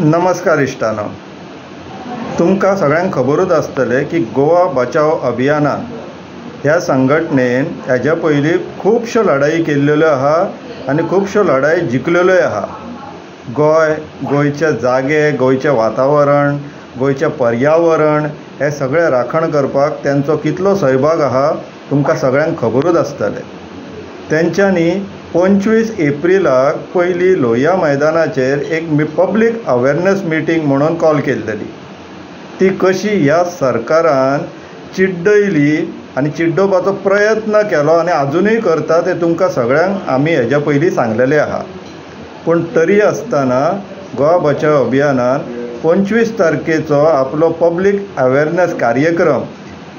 नमस्कार इश्टानो, तुमकां सगळ्यांक खबरूच आसतलें की गोवा बचाव अभियानान ह्या संघटनेन हेज्या पयलीं खुबश्यो लढाई केल्ल्यो आहा आनी खुबश्यो लढाई जिखलेल्योय आहा. गोंयचे जागे, गोंयचें वातावरण, गोंयचें पर्यावरण हे सगळें राखण करपाक तेंचो कितलो सहभाग आहा तुमकां सगळ्यांक खबरूच आसतलें. तेंच्यांनी 25 एप्रिलाक पयलीं लोहिया मैदानाचेर एक पब्लीक अवेरनेस मिटींग म्हणून कॉल केल्ली. ती कशी ह्या सरकारान चिड्डयली आनी चिड्डोवपाचो प्रयत्न केलो आनी आजुनूय करता ते तुमकां सगळ्यांक आमी हेज्या पयलीं सांगलेलें आहा. पूण तरी आसतना गोवा बचाव अभियानान 25 तारखेचो आपलो पब्लीक अवेरनेस कार्यक्रम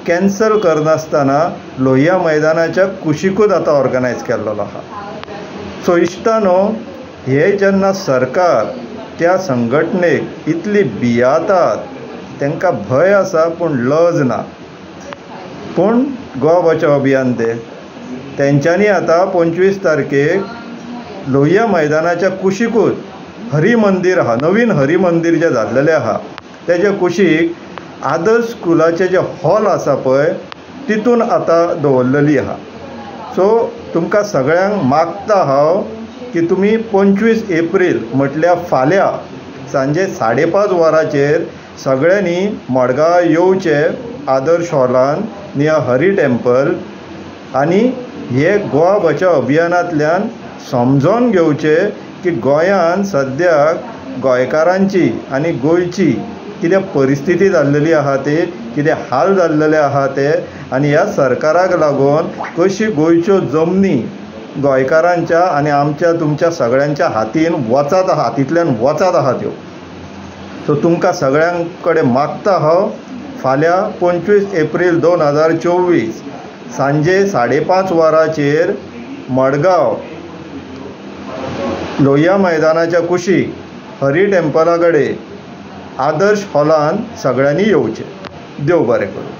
कॅन्सल करनासतना लोहिया मैदानाच्या कुशीकूच आतां ऑर्गनायज केल्लो आहा. सो इश्टानो, हे जेन्ना सरकार त्या संघटनेक इतली भियातात, तांकां भंय आसा पूण लज ना. पूण गोवा बचाव अभियान तेंच्यांनी आतां 25 तारखेक लोहिया मैदानाच्या कुशीकूच हरी मंदीर आहा, नवीन हरी मंदीर जें जाल्लेलें आहा तेजे कुशीक आदर्श स्कुलाचे जे हॉल आसा पळय तितून आतां दवरलेली आहा. सो तुमकां सगळ्यांक मागता हांव की तुमी 25 एप्रील म्हटल्यार फाल्यां सांजे 5:30 वरांचेर सगळ्यांनी मडगांव येवचें आदर्श हॉलान नियर हरी टेम्पल आनी हे गोवा बचाव अभियानांतल्यान समजोन घेवचें की गोंयांत सद्याक गोंयकारांची आनी गोंयची कितें परिस्थिती जाल्लेली आहा ती, कितें हाल जाल्लेले आहा ते, आनी ह्या सरकाराक लागून कशी गोंयच्यो जमनी गोंयकारांच्या आनी आमच्या तुमच्या सगळ्यांच्या हातींतल्यान वचत आहा त्यो. सो तुमकां सगळ्यां कडेन मागता हांव फाल्यां 25 एप्रील 2024 सांजे 5:30 वरांचेर मडगांव लोहिया मैदानाच्या कुशीक हरी टेम्पला कडेन आदर्श हॉलान सगळ्यांनी येवचें. देव बरें करूं.